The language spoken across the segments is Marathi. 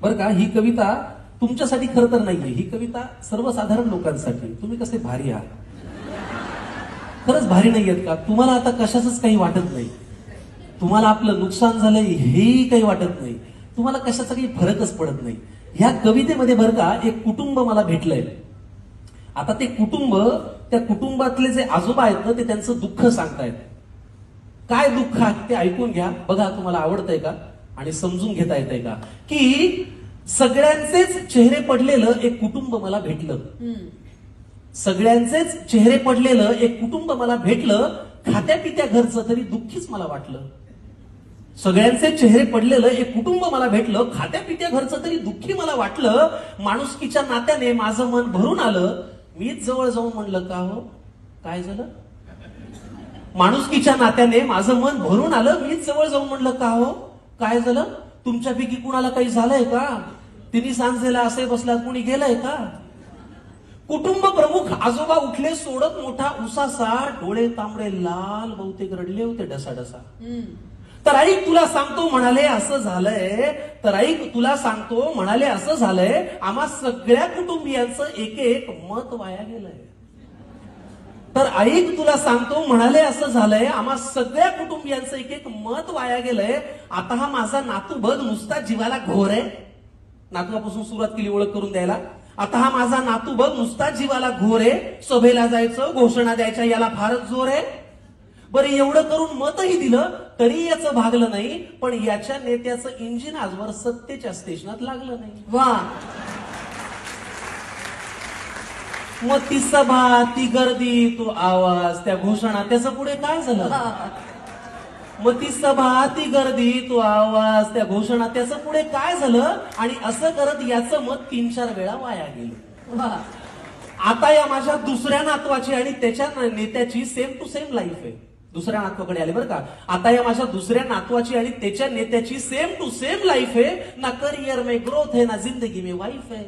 बरं का, ही कविता तुमच्यासाठी खरं तर नाहीये, ही कविता सर्वसाधारण लोकांसाठी. तुम्ही कसे भारी आहात, खरंच भारी नाहीयेत का? तुम्हाला आता कशाचंच काही वाटत नाही, तुम्हाला आपलं नुकसान झालंय हेही काही वाटत नाही, तुम्हाला कशाचा काही फरकच पडत नाही. ह्या कवितेमध्ये बरं का एक कुटुंब मला भेटलंय. आता ते कुटुंब, त्या कुटुंबातले जे आजोबा आहेत ना, ते त्यांचं दुःख सांगतायत. काय दुःख आहे ते ऐकून घ्या, बघा तुम्हाला आवडतंय का आणि समजून घेता येतंय का. की सगळ्यांचेच चेहरे पडलेलं एक कुटुंब मला भेटलं, सगळ्यांचेच चेहरे पडलेलं एक कुटुंब मला भेटलं, खात्या पित्या घरचं तरी दुःखीच मला वाटलं. सगळ्यांचे चेहरे पडलेलं एक कुटुंब मला भेटलं, खात्या पित्या घरचं तरी दुःखी मला वाटलं. माणुसकीच्या नात्याने माझं मन भरून आलं, मीच जवळ जाऊन म्हणलं का हो काय झालं. माणुसकीच्या नात्याने माझं मन भरून आलं, मीच जवळ जाऊन म्हणलं का हो काय झालं. तुमच्यापैकी कुणाला काही झालंय का, तिने सांजेला असे बसला कुणी गेलंय का. कुटुंब प्रमुख आजोबा उठले सोडत मोठा उसासा, डोळे तांबडे लाल बहुतेक रडले होते डसाडसा. तर ऐक तुला सांगतो म्हणाले असं झालंय, तर ऐक तुला सांगतो म्हणाले असं झालंय, आम्हा सगळ्या कुटुंबियांचं एक एक मत वाया गेलंय. तर ऐक तुला सांगतो म्हणाले असं झालंय, आम्हा सगळ्या कुटुंबियांचं एक एक मत वाया गेलंय. आता हा माझा नातू बघ नुसता जीवाला घोर आहे. नातवापासून सुरुवात केली ओळख करून द्यायला. आता हा माझा नातू बघ नुसता जीवाला घोर आहे, सभेला जायचं घोषणा द्यायच्या याला फारच जोर आहे. बरं एवढं करून मतही दिलं तरी याचं भागलं नाही, पण याच्या नेत्याचं इंजिन आजवर सत्तेच्या स्टेशनात लागलं नाही. वा. मग ती सभा ती गर्दी तो आवाज त्या घोषणा त्याचं पुढे काय झालं. मग ती सभा ती गर्दी तो आवाज त्या घोषणा त्याचं पुढे काय झालं. आणि असं करत याचं मत 3-4 वेळा वाया गेलं. आता या माझ्या दुसऱ्या नातवाची आणि त्याच्या नेत्याची सेम टू सेम लाईफ आहे. दुसऱ्या नातवाकडे आले बरं का. आता या माझ्या दुसऱ्या नातवाची आणि त्याच्या नेत्याची सेम टू सेम लाईफ आहे. ना करियर में ग्रोथ है ना जिंदगी में वाईफ है.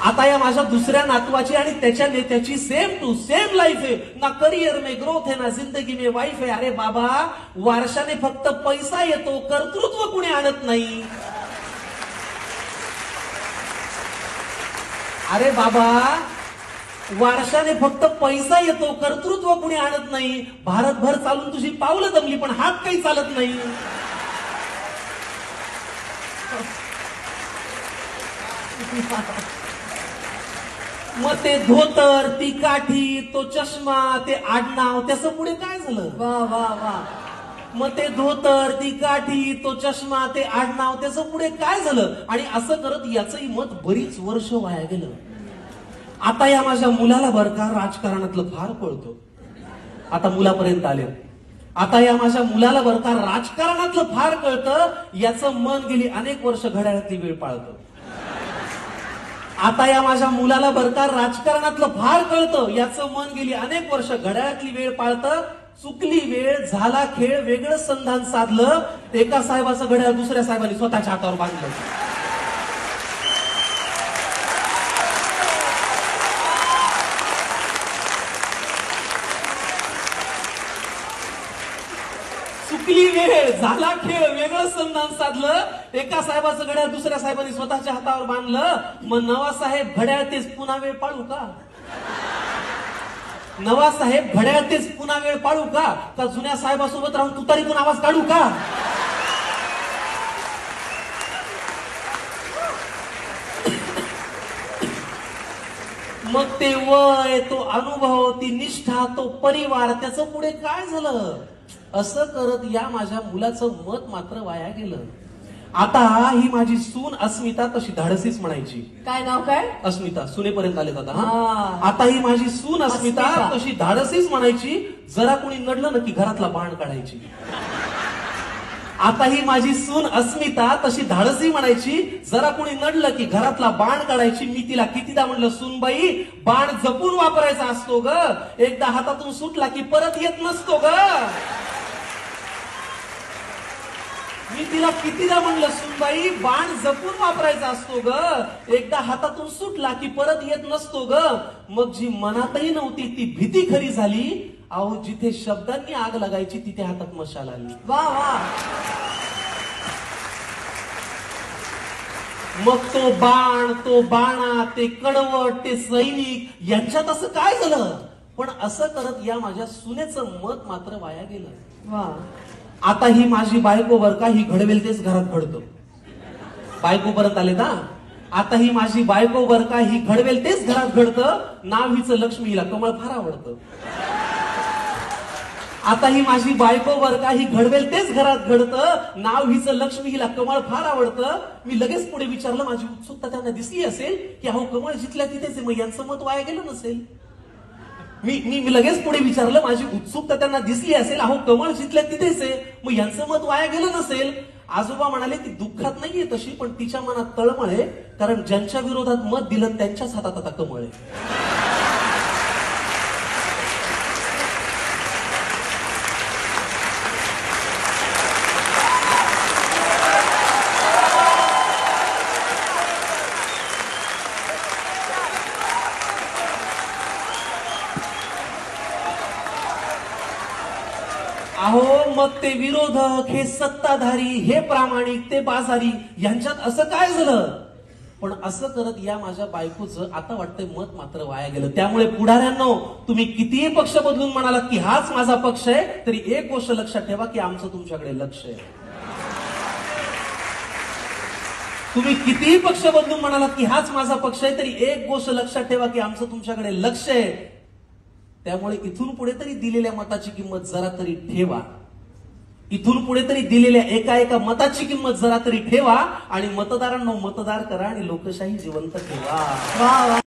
आता या माझ्या दुसऱ्या नातवाची आणि त्याच्या नेत्याची सेम टू सेम लाईफ आहे. ना करियर में ग्रोथ है ना जिंदगी में वाईफ है. अरे बाबा वारशाने फक्त पैसा येतो, कर्तृत्व कुणी आणत नाही. अरे बाबा वारशाने फक्त पैसा येतो, कर्तृत्व कुणी आणत नाही. भारतभर चालून तुझी पावलं दमली पण हात काही चालत नाही. मग ते धोतर ती काठी तो चष्मा ते आडनाव त्याचं पुढे काय झालं. वा वा वा. मग ते धोतर ती काठी तो चष्मा ते आडनाव त्याचं पुढे काय झालं. आणि असं करत याचंही मत बरीच वर्ष वाया गेलं. आता या माझ्या मुलाला बरं का राजकारणातलं फार कळतं. आता मुलापर्यंत आले. आता या माझ्या मुलाला बरं का राजकारणातलं फार कळतं. याचं मन गेली अनेक वर्ष घड्याळातली वेळ पाळतं. आता या माझ्या मुलाला बरं का राजकारणातलं फार कळतं. याचं मन गेली अनेक वर्ष घड्याळातली वेळ पाळतं. चुकली वेळ झाला खेळ वेगळं संधान साधलं. एका साहेबाचं घड्याळ दुसऱ्या साहेबांनी स्वतःच्या हातावर बांधलं. चुकली वेळ झाला खेळ वेगळं संधान साधलं. एका साहेबाचं घड्याळ दुसऱ्या साहेबांनी स्वतःच्या हातावर बांधलं. मग नवा साहेब घड्याळ तेच पुन्हा वेळ पाळू का. नवा साहेब घड्याळ तेच पुन्हा वेळ पाळू का. का जुन्या साहेबासोबत राहून तुतारीतून आवाज काढू का. मग ते वय तो अनुभव ती निष्ठा तो परिवार त्याचं पुढे काय झालं. असं करत या माझ्या मुलाचं मत मात्र वाया गेलं. आता ही माझी सून अस्मिता तशी धाडसीच म्हणायची. काय नाव काय. अस्मिता सुनेपर्यंत आले आता. आता ही माझी सून अस्मिता तशी धाडसीच म्हणायची. जरा कोणी नडलं ना की घरातला बाण काढायची. आता ही माझी सून अस्मिता तशी धाडसी म्हणायची. जरा कोणी नडलं की घरातला बाण काढायची. मी तिला कितीदा म्हणलं सूनबाई बाण जपून वापरायचा असतो ग. एकदा हातातून सुटला की परत येत नसतो ग. मी तिला कितीदा म्हणलं सुनबाई बाण जपून वापरायचा असतो ग. एकदा हातातून सुटला की परत येत नसतो ग. मग जी मनातही नव्हती ती भीती खरी झाली. अहो जिथे शब्दांनी आग लागायची तिथे हातात मशाल आली. वा वा. मग तो बाण, तो बाणा, ते कडवट, ते सैनिक यांच्यात असं काय झालं? पण असं करत या माझ्या सुनेचं मत मात्र वाया गेलं. वा, आता ही माझी बायको बर का, ही घडवेल तेच घरात घडतं. बायको परत आले ना, आता ही माझी बायको बर का, ही घडवेल तेच घरात घडतं. नाव हिचं लक्ष्मी, हिला कमळ फार आवडतं. आता ही माझी बायको बर का, ही घडवेल तेच घरात घडतं. नाव हिचं लक्ष्मी, हिला कमळ फार आवडतं. मी लगेच पुढे विचारलं, माझी उत्सुकता त्यांना दिसली असेल की अहो कमळ जिथल्या तिथेच आहे, मग यांचं मत वाया गेलं नसेल. मी लगेच पुढे विचारलं, माझी उत्सुकता त्यांना दिसली असेल, अहो कमळ जिथल्या तिथेच आहे, मग यांचं मत वाया गेलं नसेल. आजोबा म्हणाले, ती दुःखात नाहीये तशी, पण तिच्या मनात तळमळ आहे, कारण ज्यांच्या विरोधात मत दिलं त्यांच्याच हातात आता कमळ आहे. अहो मग ते विरोधक, हे सत्ताधारी, हे प्रामाणिक, ते बाजारी, यांच्यात असं काय झालं? पण असं करत या माझ्या बायकोचं आता वाटतंय मत मात्र वाया गेलं. त्यामुळे पुढाऱ्यांनो, तुम्ही कितीही पक्ष बदलून म्हणाला की हाच माझा पक्ष आहे, तरी एक गोष्ट लक्षात ठेवा की आमचं तुमच्याकडे लक्ष आहे. तुम्ही कितीही पक्ष बदलून म्हणालात की हाच माझा पक्ष आहे, तरी एक गोष्ट लक्षात ठेवा की आमचं तुमच्याकडे लक्ष आहे. त्यामुळे इथून पुढे तरी दिलेल्या मताची किंमत जरा तरी ठेवा. इथून पुढे तरी दिलेल्या एका एका मताची किंमत जरा तरी ठेवा आणि मतदारांना मतदार करा आणि लोकशाही जिवंत ठेवा.